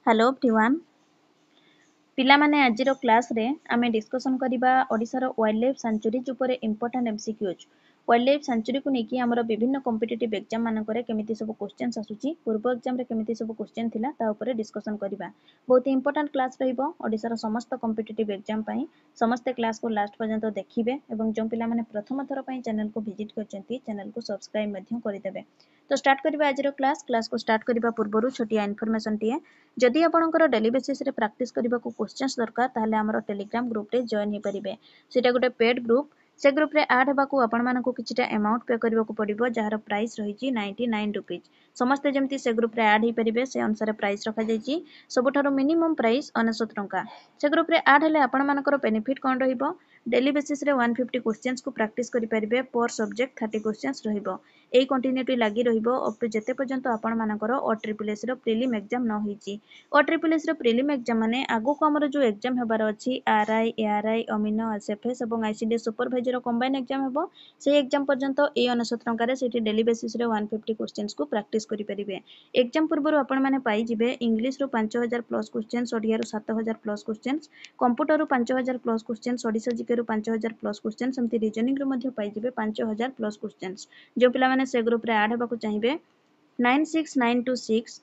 Hello everyone पिलामाने आजिर class रे आमे discussion करिबा ओडिसा रो वाइल्ड लाइफ सेंचुरीज उपरे important MCQs wild life sanctuary को नेकी हमर विभिन्न कॉम्पिटिटिव एग्जाम मान करे केमिति सब क्वेश्चंस आसुची पूर्व एग्जाम रे केमिति सब क्वेश्चन थिला ता उपरे डिस्कशन करिबा बहुत इंपोर्टेंट क्लास रहिबो ओडिसा रो समस्त कॉम्पिटिटिव एग्जाम पई समस्त क्लास को लास्ट पर्यंत देखिबे एवं जो पिला माने प्रथम थर पई चैनल को विजिट करचंती चैनल को सब्सक्राइब मध्य करिदेबे तो स्टार्ट करिबा आजिर क्लास को स्टार्ट करिबा पूर्वरु छोटिया इन्फॉर्मेशन टिए जदि आपणकर डेली बेसिस रे प्रैक्टिस करबा को क्वेश्चंस दरकार ताहले हमर टेलीग्राम ग्रुप रे जॉइन हे परिबे सेटा गोटे पेड ग्रुप से ग्रुप रे ऐड हेबा को आपण मानको किछिटा अमाउंट पे करबा को पड़िबो जहार प्राइस रहिछि 99 रुपीस समस्त जेमति से ग्रुप रे ऐड हे परिबे से अनुसार प्राइस रखा जाइछि सबठारो मिनिमम प्राइस 99 टंका से ग्रुप रे ऐड हेले आपण मानकर बेनिफिट कोन रहिबो डेली बेसिस रे 150 क्वेश्चंस को प्रैक्टिस करि परिबे पर सब्जेक्ट 30 क्वेश्चंस रहिबो एई कंटिन्यूटी लागि रहिबो अप टू जेते पर्यंत आपण मानकर ओ ट्रिपल एस रो प्रीलिम एग्जाम न होईछि ओ ट्रिपल एस रो प्रीलिम एग्जाम माने आगो को हमर जो एग्जाम हेबार अछि आरआई एआरआई अमीनो एसएफएस एवं आईसीडी सुपरवाइजर कंबाइन एग्जाम हेबो से एग्जाम पर्यंत ए 99 टंका रे सेठी डेली बेसिस रे 150 क्वेश्चंस को प्रैक्टिस करि परिबे एग्जाम पूर्व आपण माने पाई जिबे इंग्लिश रो 5000 प्लस क्वेश्चंस ओडिया रो 7000 प्लस क्वेश्चंस कंप्यूटर रो 5000 प्लस क्वेश्चंस ओडिसा जीके रो 5000 प्लस क्वेश्चंस समति रीजनिंग रो मध्ये पाई जिबे 5000 प्लस क्वेश्चंस जो पिला माने से ग्रुप रे ऐड हेबा को चाहिबे 96926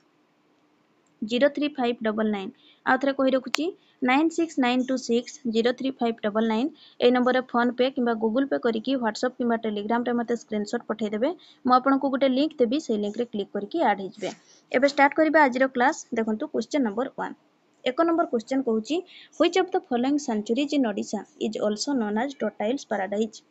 03599 आउथरे कहि रखुची 96926 03599 ए नंबर रे फोन पे किबा गूगल पे करी की व्हाट्सएप किबा टेलीग्राम रे मते स्क्रीनशॉट पठै देबे म आपन को गुटे लिंक देबी से लिंक रे क्लिक करी की ऐड हे जबे एबे स्टार्ट करबा आजिरो क्लास देखंतु क्वेश्चन नंबर 1 एक नंबर क्वेश्चन कहूची which of the following sanctuaries in Odisha is also known as turtle's paradise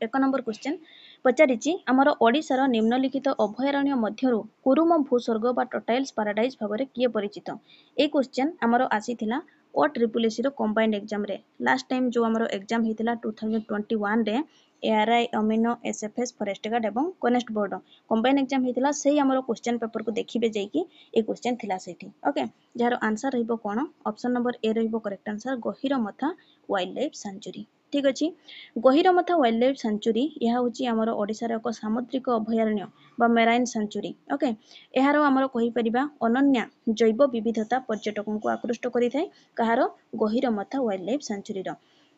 एक नंबर क्वेश्चन पचारिछि हमर ओडिसा रो निम्नलिखित अभयारण्य मध्यरु कुरुम भूस्वर्ग बा टोटाइल्स पैराडाइज भाबरे किए परिचित ए क्वेश्चन हमर आसीथिला ओ ट्रिपल एस रो कंबाइंड एग्जाम रे लास्ट टाइम जो हमर एग्जाम हेतिला 2021 रे ARY amino SFS forest guard एवं कनेस्ट बोर्ड कंबाइंड एग्जाम हेतिला सेही हमर क्वेश्चन पेपर को देखिबे जाईकी ए क्वेश्चन थिला सेठी ओके जहार आंसर रहइबो कोन ऑप्शन नंबर ए रहइबो correct answer Gahirmatha wildlife sanctuary ठीक अछि गहिरमथा वाइल्ड लाइफ सेंचुरी यह होची हमर ओडिसा रो एक सामुद्रिक अभयारण्य बा मेराइन सेंचुरी ओके एहारो हमर कहि परिबा अनन्या जैव विविधता पर्यटकों को आकृष्ट करि थाए कहारो गहिरमथा वाइल्ड लाइफ सेंचुरी रो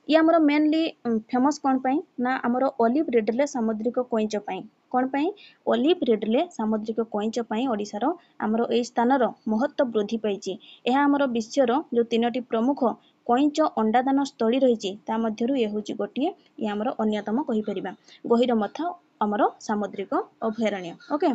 ये हमर मेनली फेमस कोन पई ना हमर ओलिव रिडले सामुद्रिक कोइंच पई कोन पई ओलिव रिडले सामुद्रिक कोइंच पई ओडिसा रो हमर एई स्थान रो महत्व वृद्धि पाइछि एहा हमर विश्व रो जो तीनोटी प्रमुख कोइंच अंडादान स्थली रही ता मध्यरु ये होची गोटिए ये हमर अन्यतम कहि परिबा गहिरमथा हमर सामुद्रिक अभयारण्य ओके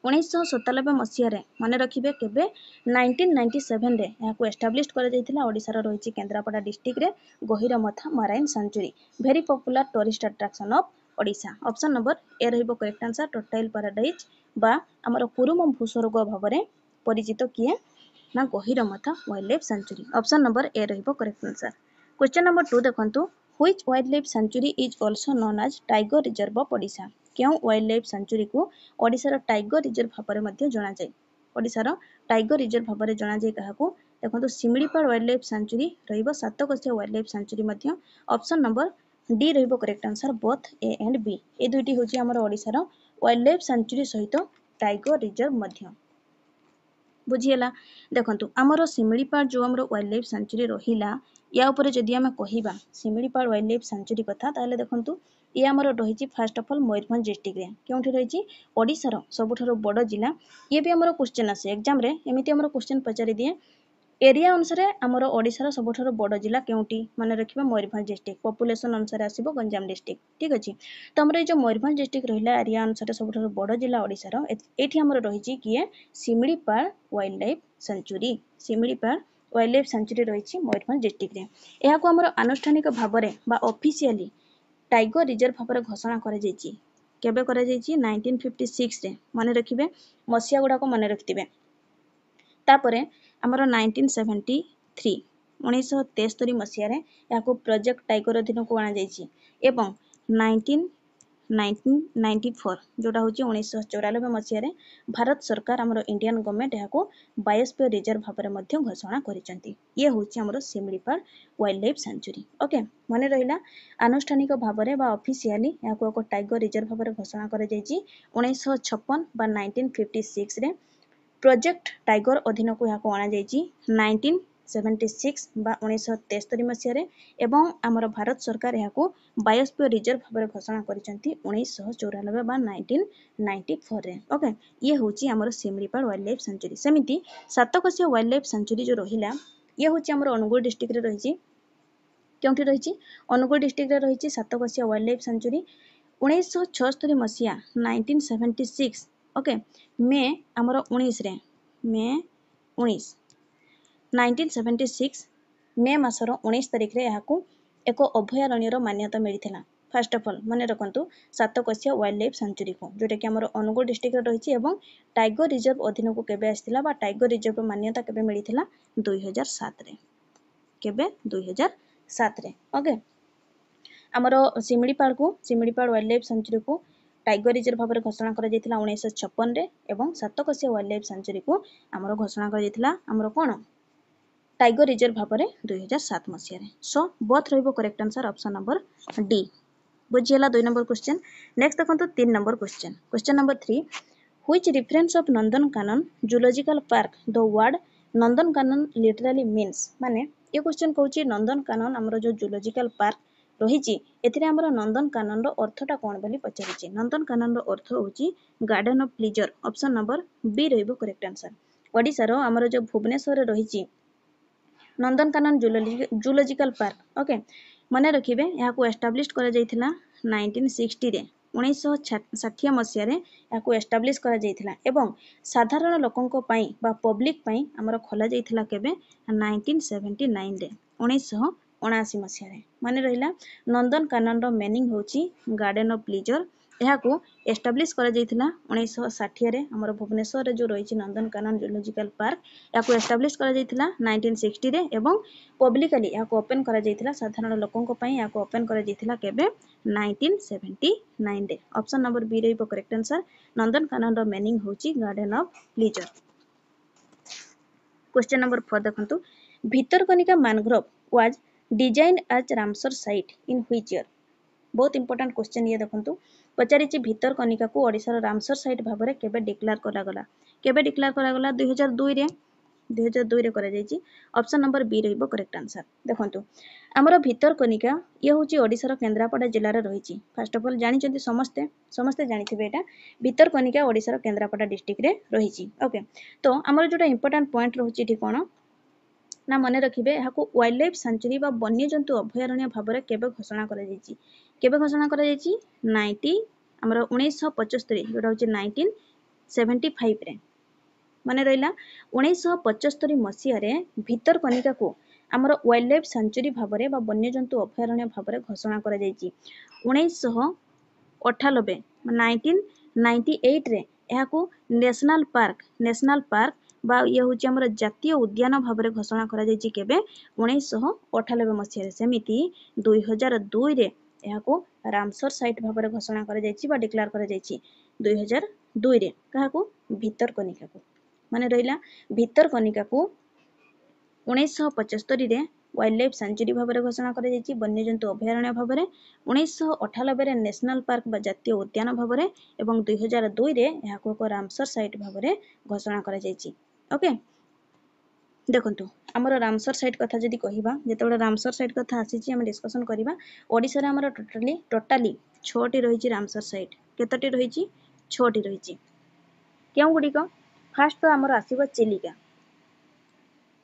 1997 मसिया रे माने रखिबे केबे 1997 रे याको एस्टैब्लिश कर जायतिला ओडिसा रो रहिछि केंद्रापड़ा डिस्ट्रिक्ट रे Gahirmatha marine sanctuary very popular tourist attraction of Odisha option number A रहइबो करेक्ट आंसर टोटाइल पैराडाइज बा हमर कुरुम भूस्वर्ग भाबरे परिचित किए ना Gahirmatha wildlife sanctuary option number A रहइबो करेक्ट आंसर क्वेश्चन नंबर 2 देखंतु which wildlife sanctuary is also known as tiger reserve of Odisha क्यों वाइल्ड लाइफ सेंचुरी को ओडिसा रो टाइगर रिजर्व भाबरे मध्ये जणा जाय ओडिसा रो टाइगर रिजर्व भाबरे जणा जाय काहाकू देखंतु सिमिलीपाल वाइल्ड लाइफ सेंचुरी रहइबो सातकोशिया वाइल्ड लाइफ सेंचुरी मध्ये ऑप्शन नंबर डी रहइबो correct answer both A and B ए दुइटी होची हमर ओडिसा रो वाइल्ड लाइफ सेंचुरी सहित टाइगर रिजर्व मध्ये बुझियला देखंतु हमरो सिमिलीपाल जो हमरो वाइल्ड लाइफ सेंचुरी रहिला या ऊपर जदि हम कहिबा सिमिलीपाल वाइल्ड लाइफ सेंचुरी कथा ताले देखंतु ये हमरो रहिछि first of all Mayurbhanj district रे केउठी रहिछि ओडिसा रो सबठारो बड़ जिला ये भी हमरो क्वेश्चन आसे एग्जाम रे एमिति हमरो क्वेश्चन पचारि दिए एरिया अनुसार हमरो ओडिसा रो सबठारो बड़ जिला केउठी माने रखिबा मयूरभंज डिस्ट्रिक्ट पॉपुलेशन अनुसार आसीबो गंजाम डिस्ट्रिक्ट ठीक अछि त हमरो ए जो मयूरभंज डिस्ट्रिक्ट रहिला एरिया अनुसार सबठारो बड़ जिला ओडिसा रो एठी हमरो रहिछि किए Similipal wildlife sanctuary Similipal wildlife sanctuary रहिछि मयूरभंज डिस्ट्रिक्ट रे एहा को हमरो आनुष्ठानिक भाबरे बा ऑफिशियली टाइगर रिजर्व भाबरे घोषणा करा जायछि केबे करा जायछि 1956 रे माने रखिबे मसिया गुडा को माने रखिथिबे तापरे हमरो 1973 1973 मसिया रे याको प्रोजेक्ट टाइगर अधीन को आना जायछि एवं 1994 जोटा होची 1994 मसिया रे भारत सरकार हमरो इंडियन गवर्नमेंट याको बायोस्फीयर रिजर्व भाबरे मध्ये घोषणा करिसंती ये होची हमरो Similipal wildlife century okay माने रहिला आनुष्ठानिक भाबरे बा ऑफिशियली याको टाइगर रिजर्व भाबरे घोषणा करा जायछि 1956 बा 1956 रे प्रोजेक्ट टाइगर अधीन को यहाँ अणा 1976 बा 1973 मसीह एवं आमर भारत सरकार यहाँ बायोस्फीयर रिजर्व भाव घोषणा कर 1994 बा 1994 ओके ये हूँ आमर सिमलीपाल वाइल्ड लाइफ सेंचुरी सेमती सातकोशिया वाइल्ड लाइफ सेंचुरी जो रहा ये हूँ आमर अनुगुल डिस्ट्रिक्ट रही क्योंकि रही अनुगुल डिस्ट्रिक्ट रही सातकोशिया वाइल्ड लाइफ सेंचुरी 1976 मसीहा 1976 ओके मे आमर 19 रे मे 19 1976 मे मासर 19 तारिख रे यहाँ एक अभयारण्यर मान्यता मिलता फास्ट ऑफ ऑल मन रखु सातकोशिया वाइल्ड लाइफ सेंचुरी को जोटा कि आमर अनुगुल डिस्ट्रिक्ट रही टाइगर रिजर्व अधीन को केबे आसिला टाइगर रिजर्व मान्यता केबे मिलता 2007 रे केबे 2007 रे ओके आमर सिमिलीपाल वाइल्ड लाइफ सेंचुरी को टाइगर रिजर्व भाव में घोषणा कर 1956 रे एवं सातकोशिया वाइल्ड लाइफ सेंचुरी को आमर घोषणा कर कौन टाइगर रिजर्व भाव में 2007 मसीह सो बोथ रहिबो correct answer option number D बुझीला 2 नंबर क्वेश्चन नेक्स्ट देखंतु 3 number question number 3 which reference of Nandankanan zoological park the word Nandankanan literally means माने ये क्वेश्चन कहूची नंदनकानन हमरो जो जूलॉजिकल पार्क रही एथिरे हमरो नंदनकानन रो अर्थटा कोन बोली पचारिछि नंदनकानन रो अर्थ होची garden of pleasure option number B रहिबो करेक्ट आंसर ओडिसा रो हमरो जो भुवनेश्वर रे रही नंदनकानन जूलॉजिकल पार्क ओके मन रखिए यहाँ एस्टाब्लिश कर 1960 रे 1960 मसीह यहाँ एस्टाब्लिश कर एवं साधारण लोकों पाई बा पब्लिक पाई हमर खोला जाइथिला केबे 1979 रे 1979 मसीह मन रहिला नंदनकानन रो मीनिंग होची गार्डन ऑफ प्लेजर यहाँ एस्टाब्लिश कर 1960 रे हमर भुवनेश्वर जो रही नंदनकानन जूलॉजिकल पार्क यहाँ एस्टाब्लिश कर 1960 रे एवं पब्लिकली यहाँ ओपन कर साधारण लोकों यहाँ ओपन कर केबे 1979 रे ऑप्शन नंबर बी रहिबो करेक्ट आंसर नंदनकानन रो मीनिंग होची garden of pleasure question number 4 देखंतु Bhitarkanika mangrove was designed as Ramsar site in which year बहुत इंपोर्टेंट क्वेश्चन ये देखंतु पचारिछि भितरकनिका को ओडिसा रामसर साइट भाव में केबे डिक्लेयर करागला 2002 रे करा जायछि ऑप्शन नंबर बी रहिबो करेक्ट आंसर देखंतु हमर भितरकनिका ये होची ओडिसा केंद्रापड़ा जिल्ला रे रहिछि फर्स्ट ऑफ ऑल जानिछन्ति समस्ते जानिथिबे एटा भितरकनिका ओडिसा केंद्रापड़ा डिस्ट्रिक्ट रे रहिछि ओके तो हमर जोटा इंपोर्टेंट पॉइंट रहउछि ठी कोन ना मन रखिबे यहाँ वाइल्ड लाइफ सेंचुरी बा वन्यजंतु अभयारण्य भाव में केबे घोषणा करा जायछि केबे घोषणा करा जायछि 1975 जोटा होछि 1975 रे मन रहिला 1975 मसीह रे भितरकनिका को आमर वाइल्ड लाइफ सेंचुरी भाव में बा वन्यजंतु अभयारण्य भाव में घोषणा करा जायछि 1998 1998 रे यहाँ नेशनल पार्क बा ये होची हमर जातीय उद्यान भाव में घोषणा करा जायछि केबे 1998 मसीह सेमिति 2002 रे यहाँ रामसर साइट भाव में घोषणा करा जायछि बा डिक्लेयर करा जायछि 2002 रे काहाकू भितरकनिका को माने रहिला भितरकनिका को 1975 रे वाइल्ड लाइफ सेंचुरी भाव में घोषणा करा जायछि वन्यजंतु अभयारण्य भाव में 1998 रे नेशनल पार्क बा जातीय उद्यान भाव में एवं 2002 रे यहाँ को रामसर साइट भाव में घोषणा करा जायछि ओके देखंतु हमर रामसर साइट कथा जदि कहिबा जेतेबेले रामसर साइट कथा आसीछि हम डिस्कशन करिबा ओडिसा रे हमर टोटली 6 टी रहिछि रामसर साइट केतटी रहिछि 6 टी रहिछि केउ गुडी को फास्ट तो हमर आसीबो चिलिका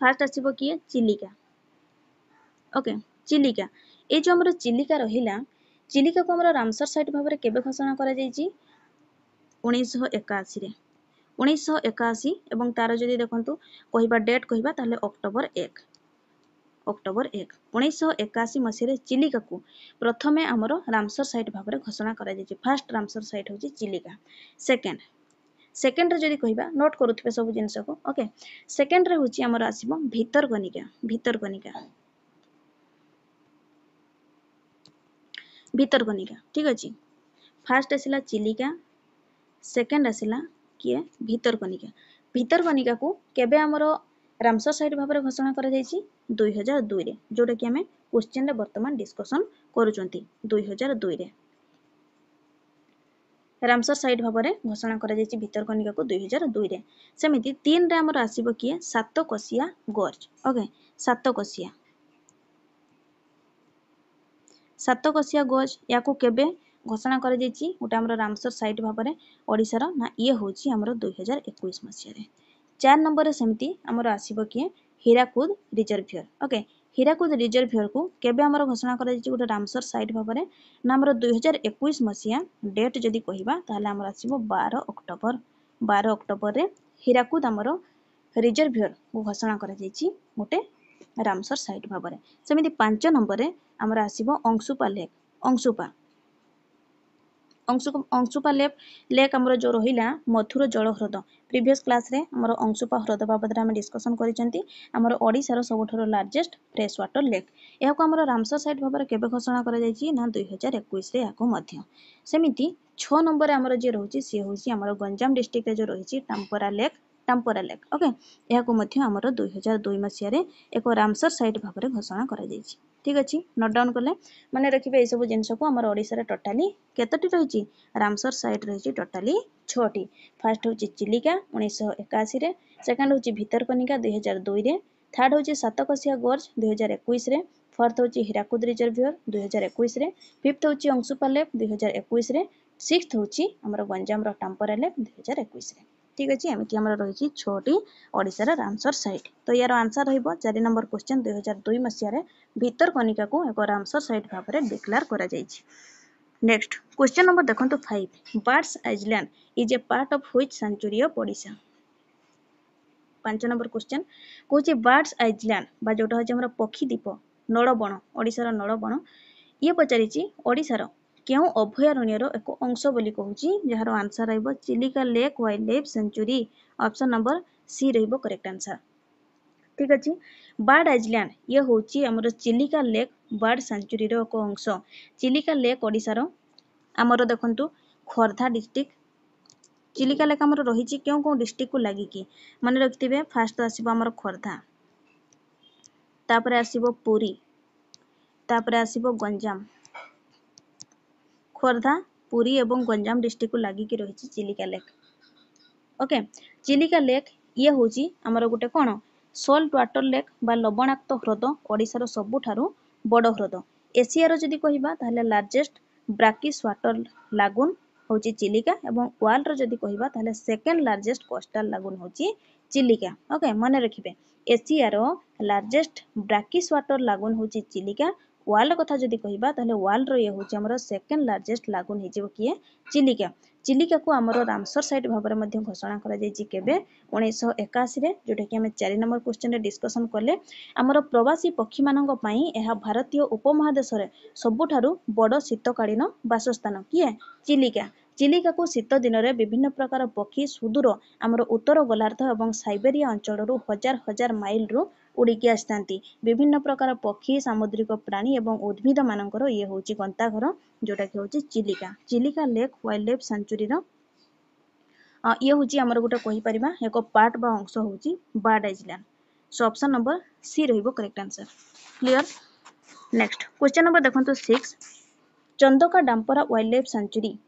फास्ट आसीबो किए चिलिका ओके चिलिका ए जो हमर चिलिका रहिला चिलिका को हमर रामसर साइट भाबरे केबे घोषणा करा जायछि 1981 रे 1981 एवं तार जदि देखंतु कहिबा डेट कहिबा ताले अक्टोबर 1 1981 मसीह चिलिका को प्रथमे हमर रामसर साइट भाव में घोषणा करा जायछि फर्स्ट रामसर साइट होछि चिलिका सेकेंड रे जदि कहिबा नोट करूथबे सब जिंस को ओके सेकेंड रे होछि हमर आसीबो भितरकनिका ठीक अछि फर्स्ट आसिला चिलिका सेकेंड आसिला किए भितरकनिका को केबे हमर रामसर साइट भाव में घोषणा करा जायछि 2002 रे जोटा कि हमें क्वेश्चन रे वर्तमान डिस्कशन करूचंती 2002 रे रामसर साइट भाव में घोषणा कर भितरकनिका को 2002 रे। सेमिति 3 रे हमर आसीबो किए सातकोशिया गोर्ज। ओके सातकोशिया गोर्ज या को केबे घोषणा कर गोटे हमर रामसर साइट भाव में ओडिशार ना ये होची हमर 2021 मसिया रे। 4 नंबर रे सेमिति हमर आसीबो किए Hirakud reservoir. Okay Hirakud reservoir को केबे हमर घोषणा कर गोटे रामसर साइट भाव में ना हमर 2021 मसिया डेट जदि कहिबा ताले हमर आसीबो 12 अक्टोबर रे हीराकुद हमर रिजर्वियर को घोषणा कर गोटे रामसर साइट भाव में। सेमिति 5 नंबर रे हमर आसीबो अंशुपा लेक। अंशुपा लेक हमर जो रहिला मथुर जल ह्रद। प्रीवियस क्लास रे हमर अंशुपा ह्रद बाबद रे हम डिस्कशन करिसेंती। हमर ओडिसा रो सबठरो लार्जेस्ट फ्रेश वाटर लेक। एहा को हमर रामसर साइट भाव में केबे घोषणा कर ना 2021 रे याको मध्य। सेमिति 6 नंबर रे हमर जे रहउची से होउची हमर गंजाम डिस्ट्रिक्ट रे जो रहिची टाम्परा लेक। ओके एहा को मध्य हमर 2002 मसिया रे एको रामसर साइट भाव में घोषणा कर जायछि। ठीक अछि नोट डाउन करले माने रखिबे ए सब जिंस को हमर ओडिसा रे टोटली केतटी रहिछि रामसर साइट रहिछि टोटली 6टी। फर्स्ट होछि चिलिका 1981 रे, सेकंड होछि भितरकनिका 2002 रे, थर्ड होछि सातकोशिया गोर्ज 2021 रे, फोर्थ होछि हीराकुद रिजर्वियर 2021 रे, फिफ्थ होछि अंशुपा लेक 2021 रे, सिक्स्थ होछि हमर गंजाम रो टाम्परा लेक 2021 रे। ठीक अछि एमिति हमर रहिछि 6टी ओडिसा रा रामसर साइट। तो यार आंसर रहइबो 4 नंबर क्वेश्चन 2002 मसिया रे भितरकनिका को एक रामसर साइट भाव में डिक्लेयर करा जायछि। नेक्स्ट क्वेश्चन नंबर देखंतु 5 birds island is a part of which sanctuary of Odisha. 5 number question कहूछि बर्ड्स आइलैंड बा जोटा होछि हमर पक्षी द्वीप नळबण ओडिसा रो नळबण ये पचारिछि ओडिसा रो केउ अभयारण्य रो एक अंश बोली कहूछि जहार आंसर रहइबो Chilika lake wildlife sanctuary. Option number C रहइबो करेक्ट आंसर। ठीक अछि बर्ड आइलैंड ये होछि हमर चिलिका लेक बर्ड सेंचुरी रो एक अंश। चिलिका लेक ओडिसा रो हमर देखंतु खोर्धा डिस्ट्रिक्ट चिलिका लेक हमर रहिछि केउ डिस्ट्रिक्ट को लागि कि माने रखिथिबे फास्ट आसीबो हमर खोर्धा, तापरे आसीबो पुरी, तापरे आसीबो गंजाम। खोर्धा पुरी एवं गंजाम डिस्ट्रिक्ट को लागि कि रहिछि Chilika lake. Okay Chilika lake ये होछि हमर गुटे कोन सॉल्ट वाटर लेक बा लवणाक्त ह्रद ओडिसा रो सबुठारु बड़ ह्रद। एशिया रो जदि कहिबा ताले लार्जेस्ट ब्राकिश वाटर लागून होछि चिलिका एवं वर्ल्ड रो जदि कहिबा ताले सेकंड लार्जेस्ट कोस्टल लागून होछि चिलिका। ओके माने रखिबे एशिया रो लार्जेस्ट ब्राकिश वाटर लागून होछि चिलिका। वर्ल्ड कथा जदि कहिबा ताले वर्ल्ड रो ये होछि हमर सेकंड लार्जेस्ट लागून हिजिबो किए चिलिका। चिलिका को हमर रामसर साइट भाव में मध्य घोषणा करा जायछि केबे 1981 रे जोटा कि हम 4 नंबर क्वेश्चन रे डिस्कशन करले। हमर प्रवासी पक्षी मानक पई एहा भारतीय उपमहादेश रे सबुठारु बड़ शीतकालीन वासस्थान किए चिलिका। चिलिका को शीत दिन रे विभिन्न प्रकार पक्षी सुदूर हमर उत्तर गोलार्ध एवं साइबेरिया अंचल रु हजार हजार माइल रु उड़ीकी आस्तांती। विभिन्न प्रकार पक्षी सामुद्रिक प्राणी एवं उद्भिद मानकर ये होछि गंताघर जोटा कि होछि Chilika. Chilika lake wildlife sanctuary रो ये होछि हमर गुटे कहि परिबा एक पार्ट बा अंश होछि bird island. So option number C रहइबो correct answer. Clear. Next question number देखंतु 6 Chandaka Dampara wildlife sanctuary.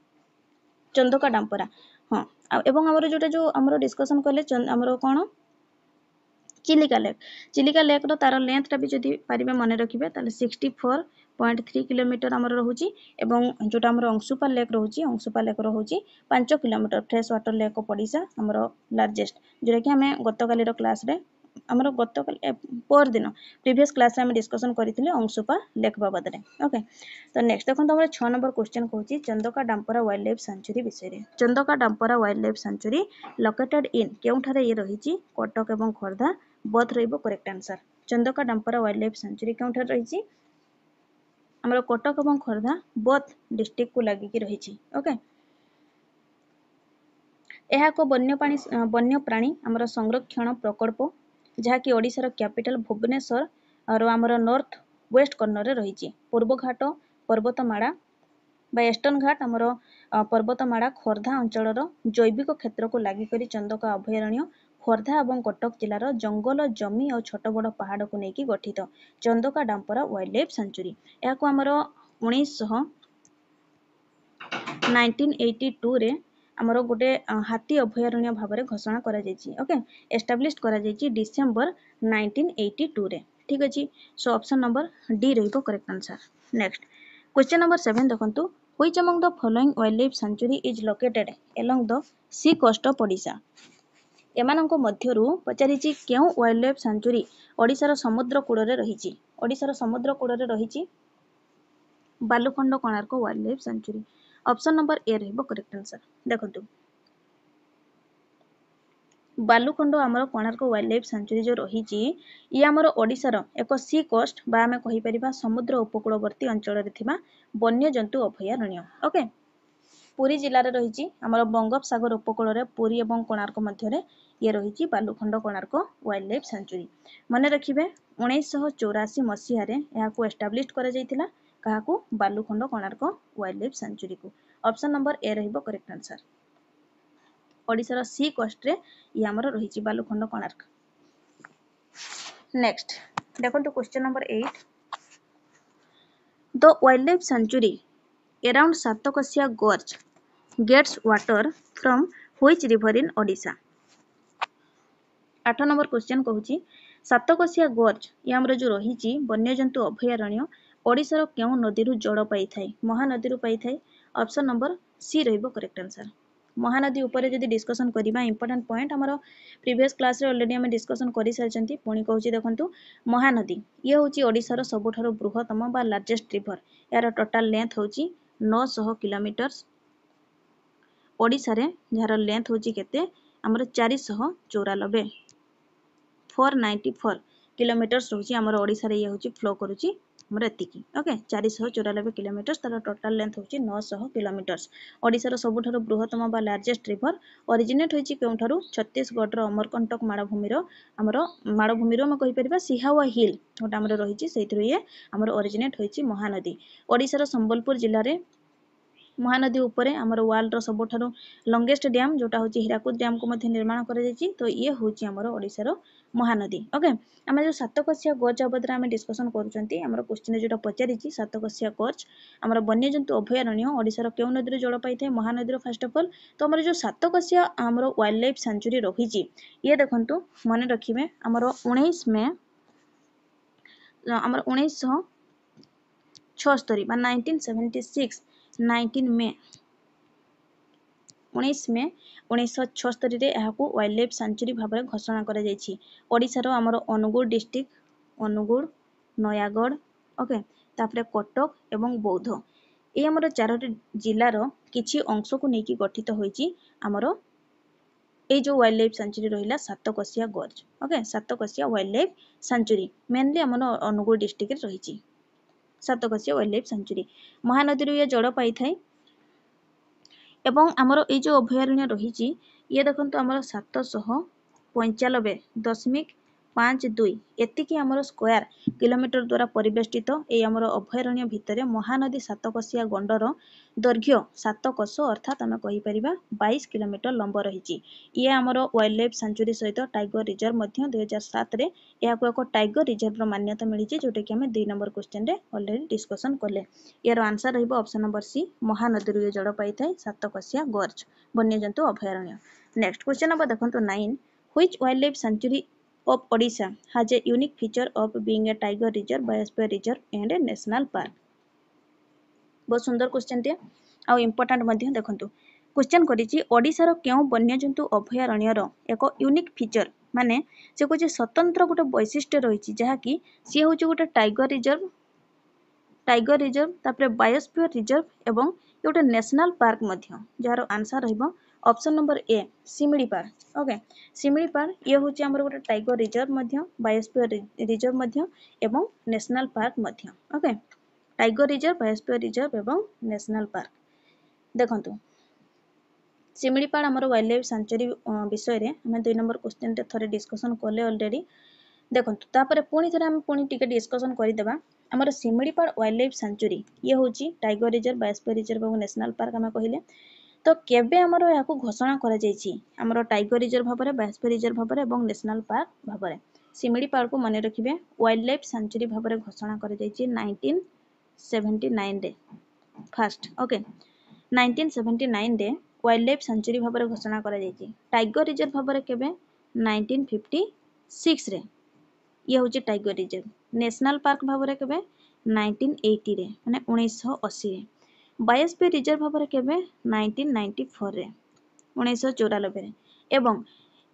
Chandaka Dampara हां एवं हमर जोटा जो हमर डिस्कशन करले हमर कोन चिलिका लेक रो तार लेंथ टा भी जदि पारिबे माने रखिबे ताले 64.3 किलोमीटर हमर रहउची एवं जोटा हमर अंशुपा लेक रहउची 5 kilometre fresh water lake Odisha हमर लार्जेस्ट जेटा कि हमें गतकाली रो क्लास रे हमर गतकाली पर दिन प्रीवियस क्लास रे हम डिस्कशन करिथिले अंशुपा लेक बाबद रे। ओके तो नेक्स्ट देखो हमर 6 नंबर क्वेश्चन कहूची Chandaka Dampara wildlife sanctuary विषय रे। Chandaka Dampara wildlife sanctuary located in केउठारे ये रहिची कटक एवं खोर्धा बोथ रहइबो correct answer. Chandaka Dampara wildlife sanctuary केउठारे रहिची हमर कटक एवं खोर्धा बोथ डिस्ट्रिक्ट को लागि कि रहिची। ओके एहा को वन्य प्राणी हमर संरक्षण प्रकल्प जहा कि ओडिसा रो कैपिटल भुवनेश्वर और हमर नॉर्थ वेस्ट कॉर्नर रे रहिची। पूर्व घाट पर्वतमाला बा ईस्टर्न घाट हमर पर्वतमाला खोर्धा अंचल रो जैविक क्षेत्र को लागि करी चंदका अभयारण्य खोर्धा एवं कटक जिलार जंगल जमी और छोट बड़ पहाड़ को लेकिन गठित Chandaka Dampara wildlife century. या को हमर 1982 रे ଆମର ଗୋଟେ ହାତୀ ଅଭୟାରଣ୍ୟ ଭାବରେ ଘୋଷଣା କରାଯାଇଛି। ଓକେ, ଏଷ୍ଟାବ୍ଲିଶ କରାଯାଇଛି ଡିସେମ୍ବର 1982 ରେ। ଠିକ୍ ଅଛି, ସୋ ଅପସନ୍ ନମ୍ବର ଡି ରହିବ correct answer. Next question number 7 देखंतु, which among the following wildlife sanctuary is located along the sea coast of Odisha? ଏମାନଙ୍କ ମଧ୍ୟରୁ ପଚାରିଛି କେଉଁ ୱାଇଲ୍ଡ ଲାଇଫ୍ ସାଞ୍ଚୁରୀ ଓଡ଼ିଶାର ସମୁଦ୍ର କୂଳରେ ରହିଛି। ଓଡ଼ିଶାର ସମୁଦ୍ର କୂଳରେ ରହିଛି Balukhand Konark wildlife sanctuary. Option number A ରହିବ କରେକ୍ଟ ଆନ୍ସର। ଦେଖନ୍ତୁ ବାଲୁଖଣ୍ଡ ଆମର କୋଣାର୍କ ୱାଇଲ୍ଡ ଲାଇଫ୍ ସାଞ୍ଚୁରୀ ଯେଉଁ ରହିଛି, ଇଏ ଆମର ଓଡ଼ିଶାର ଏକ ସି କୋଷ୍ଟ ବା ଆମେ କହିପାରିବା ସମୁଦ୍ର ଉପକୂଳବର୍ତ୍ତୀ ଅଞ୍ଚଳରେ ଥିବା ବନ୍ୟଜନ୍ତୁ ଅଭୟାରଣ୍ୟ। ଓକେ, ପୁରୀ ଜିଲ୍ଲାରେ ରହିଛି ଆମର ବଙ୍ଗୋପସାଗର ଉପକୂଳରେ ପୁରୀ ଏବଂ କୋଣାର୍କ ମଧ୍ୟରେ ଇଏ ରହିଛି Balukhand Konark wildlife sanctuary. ମନେ ରଖିବେ 1984 ମସିହାରେ ଏହାକୁ ଏଷ୍ଟାବ୍ଲିଶ କରାଯାଇଥିଲା। କାହାକୁ? ବାଲୁଖଣ୍ଡ କୋଣାର୍କ ୱାଇଲ୍ଡ ଲାଇଫ୍ ସାଞ୍ଚୁରୀକୁ। ଅପସନ୍ ନମ୍ବର ଏ ରହିବ କରେକ୍ଟ ଆନ୍ସର। ଓଡ଼ିଶାର ସି କୋଷ୍ଟରେ ଇଏ ଆମର ରହିଛି ବାଲୁଖଣ୍ଡ କୋଣାର୍କ। ନେକ୍ସଟ ଦେଖନ୍ତୁ question number 8, the wildlife sanctuary around Satkosia gorge gets water from which river in Odisha? 8 number question कହୁଛି ସାତକୋଶିଆ gorge ଇଏ ଆମର ଯେଉଁ ରହିଛି ବନ୍ୟଜନ୍ତୁ ଅଭୟାରଣ୍ୟ ଓଡ଼ିଶାର କେଉଁ ନଦୀରୁ ଜଳ ପାଇଥାଏ? ମହାନଦୀରୁ ପାଇଥାଏ। ଅପସନ୍ ନମ୍ବର ସି ରହିବ କରେକ୍ଟ ଆନ୍ସର। ମହାନଦୀ ଉପରେ ଯଦି ଡିସ୍କସନ୍ କରିବା ଇମ୍ପୋର୍ଟାଣ୍ଟ ପଏଣ୍ଟ ଆମର ପ୍ରିଭିୟସ୍ କ୍ଲାସରେ ଅଲରେଡ଼ି ଆମେ ଡିସ୍କସନ୍ କରିସାରିଛନ୍ତି। ପୁଣି କହୁଛି ଦେଖନ୍ତୁ, ମହାନଦୀ ଇଏ ହେଉଛି ଓଡ଼ିଶାର ସବୁଠାରୁ ବୃହତ୍ତମ ବା ଲାର୍ଜେଷ୍ଟ ରିଭର। ଏହାର ଟୋଟାଲ ଲେନ୍ଥ ହେଉଛି 900 କିଲୋମିଟର। ଓଡ଼ିଶାରେ ଯାହାର ଲେନ୍ଥ ହେଉଛି କେତେ? ଆମର 494 କିଲୋମିଟର ରହୁଛି। ଆମର ଓଡ଼ିଶାରେ ଇଏ ହେଉଛି ଫ୍ଲୋ କରୁଛି ଆମର ଏତିକି। ଓକେ, 494 କିଲୋମିଟର, ତାର ଟୋଟାଲ ଲେନ୍ଥ ହେଉଛି 900 କିଲୋମିଟର। ଓଡ଼ିଶାର ସବୁଠାରୁ ବୃହତ୍ତମ ବା ଲାର୍ଜେଷ୍ଟ ରିଭର ଅରିଜିନେଟ୍ ହୋଇଛି କେଉଁଠାରୁ? ଛତିଶଗଡ଼ର ଅମରକଣ୍ଟକ ମାଳଭୂମିର ଆମେ କହିପାରିବା ସିହାୱା ହିଲ୍ ଗୋଟେ ଆମର ରହିଛି, ସେଇଥିରୁ ଇଏ ଆମର ଅରିଜିନେଟ୍ ହୋଇଛି ମହାନଦୀ। ଓଡ଼ିଶାର ସମ୍ବଲପୁର ଜିଲ୍ଲାରେ ମହାନଦୀ ଉପରେ ଆମର ୱାର୍ଲଡର ସବୁଠାରୁ ଲଙ୍ଗେଷ୍ଟ ଡ୍ୟାମ୍ ଯୋଉଟା ହେଉଛି ହୀରାକୁଦ ଡ୍ୟାମ୍କୁ ମଧ୍ୟ ନିର୍ମାଣ କରାଯାଇଛି। ତ ଇଏ ହେଉଛି ଆମର ଓଡ଼ିଶାର ମହାନଦୀ। ଓକେ, ଆମେ ଯେଉଁ ସାତକୋଶିଆ ଗୋର୍ଜ ବାବଦରେ ଆମେ ଡିସ୍କସନ୍ କରୁଛନ୍ତି, ଆମର କ୍ୱେଶ୍ଚିନରେ ଯୋଉଟା ପଚାରିଛି ସାତକୋଶିଆ ଗୋର୍ଜ ଆମର ବନ୍ୟଜନ୍ତୁ ଅଭୟାରଣ୍ୟ ଓଡ଼ିଶାର କେଉଁ ନଦୀରୁ ଜଳ ପାଇଥାଏ? ମହାନଦୀର ଫାଷ୍ଟ ଅଫ୍ ଅଲ୍। ତ ଆମର ଯେଉଁ ସାତକୋଶିଆ ଆମର ୱାଇଲ୍ଡ ଲାଇଫ୍ ସାଞ୍ଚୁରୀ ରହିଛି, ଇଏ ଦେଖନ୍ତୁ ମନେ ରଖିବେ ଆମର 19 ମେ 1976 ବା 19 ମେ 1976ରେ ଏହାକୁ ୱାଇଲ୍ଡ ଲାଇଫ୍ ସାଞ୍ଚୁରୀ ଭାବରେ ଘୋଷଣା କରାଯାଇଛି। ଓଡ଼ିଶାର ଆମର ଅନୁଗୁଳ ଡିଷ୍ଟ୍ରିକ୍ଟ, ଅନୁଗୁଳ, ନୟାଗଡ଼, ଓକେ, ତାପରେ କଟକ ଏବଂ ବୌଦ୍ଧ, এই ଆମର 4ଟି ଜିଲ୍ଲାର କିଛି ଅଂଶକୁ ନେଇକି ଗଠିତ ହୋଇଛି ଆମର এই ଯେଉଁ ୱାଇଲ୍ଡ ଲାଇଫ୍ ସାଞ୍ଚୁରୀ ରହିଲା Satkosia gorge. Okay, Satkosia wildlife sanctuary mainly ଆମର ଅନୁଗୁଳ ଡିଷ୍ଟ୍ରିକ୍ଟରେ ରହିଛି ସାତକୋଶିଆ ୱାଇଲ୍ଡ ଲାଇଫ୍ ସାଞ୍ଚୁରୀ। ମହାନଦୀରୁ ଇଏ ଜଳ ପାଇଥାଏ ଏବଂ ଆମର এই ଯେଉଁ ଅଭୟାରଣ୍ୟ ରହିଛି ଇଏ ଦେଖନ୍ତୁ ଆମର 795.52 ଏତିକି ଆମର ସ୍କୋୟାର କିଲୋମିଟର ଦ୍ୱାରା ପରିବେଷ୍ଟିତ। এই ଆମର ଅଭୟାରଣ୍ୟ ଭିତରେ ମହାନଦୀ ସାତକୋଶିଆ ଗଣ୍ଡର ଦୈର୍ଘ୍ୟ 7 କୋଶ ଅର୍ଥାତ୍ ଆମେ କହିପାରିବା 22 କିଲୋମିଟର ଲମ୍ବ ରହିଛି। ଇଏ ଆମର ୱାଇଲ୍ଡ ଲାଇଫ୍ ସାଞ୍ଚୁରୀ ସହିତ ଟାଇଗର ରିଜର୍ଭ ମଧ୍ୟ 2007ରେ ଏହାକୁ ଏକ ଟାଇଗର ରିଜର୍ଭର ମାନ୍ୟତା ମିଳିଛି, ଯୋଉଟାକି ଆମେ 2 ନମ୍ବର କ୍ୱେଶ୍ଚନରେ ଅଲରେଡି ଡିସ୍କସନ୍ କଲେ। ଏହାର ଆନ୍ସର ରହିବ ଅପସନ୍ ନମ୍ବର ସି, ମହାନଦୀରୁ ଇଏ ଜଳ ପାଇଥାଏ ସାତକୋଶିଆ ଗୋର୍ଜ ବନ୍ୟଜନ୍ତୁ ଅଭୟାରଣ୍ୟ। ନେକ୍ସଟ କ୍ୱେଶ୍ଚନ ନମ୍ବର ଦେଖନ୍ତୁ 9, which wildlife sanctuary of Odisha has a unique feature of being a tiger reserve, biosphere reserve and a national park? बहुत सुंदर क्वेश्चन टे आ इम्पोर्टेंट मध्य देखंतु। क्वेश्चन करिछि ओडिसा रो केउ वन्यजंतु अभयारण्य रो एक यूनिक फीचर माने से कहै स्वतंत्र गोटे वैशिष्ट्य रहिछि जहा कि सी होछि गोटे टाइगर रिजर्व तापरे बायोस्फीयर रिजर्व एवं गोटे नेशनल पार्क मध्य, जार आंसर रहइबो option number A Similipal. Okay, Similipal ये होछि हमर गोटे टाइगर रिजर्व मध्य, बायोस्फीयर रिजर्व मध्य एवं नेशनल पार्क मध्य। Okay, tiger reserve, biosphere reserve एवं नेशनल पार्क। देखंतु सिमिलीपाल हमर वाइल्ड लाइफ सेंचुरी विषय रे हम 2 नंबर क्वेश्चन रे थरे डिस्कशन करले ऑलरेडी। देखंतु तापरे पुणी थरे हम पुणी टिके डिस्कशन करि देबा। हमर सिमिलीपाल वाइल्ड लाइफ सेंचुरी ये होछि टाइगर रिजर्व, बायोस्फीयर रिजर्व एवं नेशनल पार्क हम कहिले। तो केबे हमर याकू घोषणा करा जायछि हमर टाइगर रिजर्व भाबरे, बायोस्फीयर रिजर्व भाबरे एवं नेशनल पार्क भाबरे। सिमिलीपाल को माने रखिबे वाइल्ड लाइफ सेंचुरी भाबरे घोषणा करा जायछि 1979 रे फर्स्ट। ओके, 1979 ରେ वाइल्ड लाइफ सेंचुरी भाव में घोषणा करा जायछि। टाइगर रिजर्व भाव में केबे 1956 रे ये हूँ टाइगर रिजर्व। नेशनल पार्क भाव में केबे 1980 रे माने 1980 रे। बायोस्फीयर रिजर्व भाव में केबे 1994 रे 1994 रे। एवं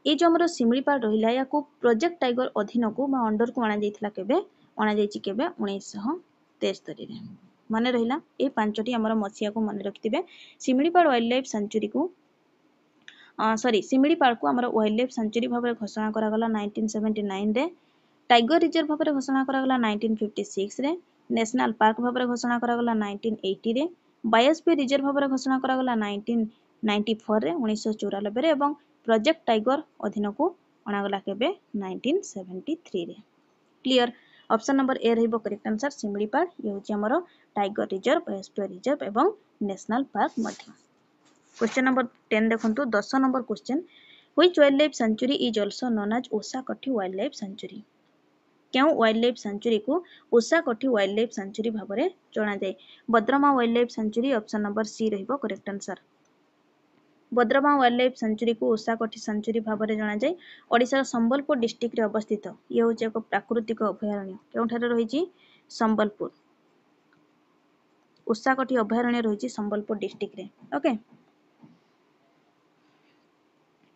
ये जो हमर शिमिलीपाल रहिला या को प्रोजेक्ट टाइगर अधीन को बा अंडर को आना जायथिला केबे आना जायछि केबे 1973 रे। माने रहिला ए पांचटी हमर मसिया को मन रखिथिबे। शिमिलीपाल वाइल्ड लाइफ सेंचुरी को शिमिलीपाल को हमर वाइल्ड लाइफ सेंचुरी भाव में घोषणा करा गला 1979 रे। टाइगर रिजर्व भाव में घोषणा करा गला 1956 रे। नेशनल पार्क भाव में घोषणा करा गला 1980 रे। बायोस्फीयर रिजर्व भाव में घोषणा करा गला 1994 रे 1994 रे। एवं प्रोजेक्ट टाइगर अधीन को अणागला केबे 1973 रे। क्लियर। ऑप्शन नंबर ए रहिबो करेक्ट आंसर शिमिलीपाल। ये होची हमरो टाइगर रिजर्व, बायोस्फीयर रिजर्व एवं नेशनल पार्क मध्य। क्वेश्चन नंबर 10 देखंतु 10 number question. Which wildlife sanctuary is also known as Ushakothi wildlife sanctuary. क्यों वाइल्ड लाइफ सेंचुरी को ओसाकठी वाइल्ड लाइफ सेंचुरी भाव में जना जाए। Badrama wildlife sanctuary option number C रहिबो correct answer. Badrama wildlife sanctuary को Ushakothi century भाव में जना जाए। ओडिशा संबलपुर डिस्ट्रिक्ट रे अवस्थित ये हूँ एक प्राकृतिक अभयारण्य। केउठारे रही संबलपुर। ओसाकठी अभयारण्य रही संबलपुर डिस्ट्रिक्ट रे। ओके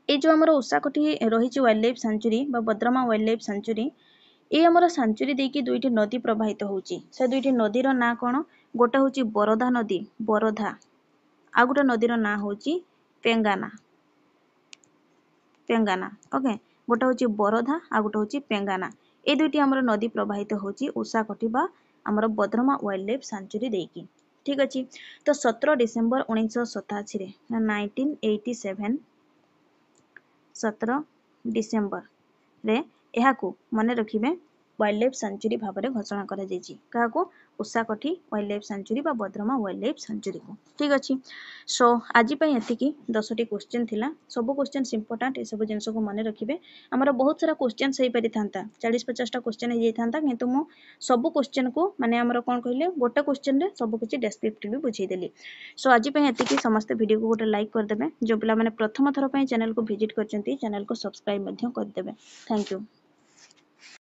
ये जो हमर ओसाकठी रही वाइल्ड लाइफ सेंचुरी बा बद्रमा वाइल्ड लाइफ सेंचुरी ये हमर सेंचुरी देकी दुईटी नदी प्रवाहित होउची। से दुईटी नदीर ना कौन। गोटे होची बरधा नदी बरधा आ गोटे नदीर ना होची पेंगाना पेंगाना। ओके गोटे होची बरधा आ गोटे होची पेंगाना। ए दुईटी हमर नदी प्रवाहित होची ओसाकठी बा हमर बद्रमा वाइल्ड लाइफ सेंचुरी देकी। ठीक अछि। तो 17 डिसेंबर 1987 रे 1987 17 डिसेंबर रे एहाकू मने रखिबे वाइल्ड लाइफ सेंचुरी भाव में घोषणा करा जायछि। काहाकू ओसाकठी वाइल्ड लाइफ सेंचुरी बा बद्रमा वाइल्ड लाइफ सेंचुरी को। ठीक अछि। सो आज पई एतिकी 10टी क्वेश्चन थिला। सब क्वेश्चन इंपोर्टेंट ए सब जिंस को मने रखिबे। हमर बहुत सारा क्वेश्चन सही परि थांता 40-50 टा क्वेश्चन हे थांता किंतु मो सब क्वेश्चन को माने हमर कोन कहले गोटे क्वेश्चन रे सब किछि डिस्क्रिप्टिव बुझी देली। सो आज पई एतिकी समस्त वीडियो को गोटे लाइक कर देबे। जो पिला माने प्रथम थर पई चैनल को विजिट करचंती चैनल को सब्सक्राइब मध्य कर देबे। Thank you.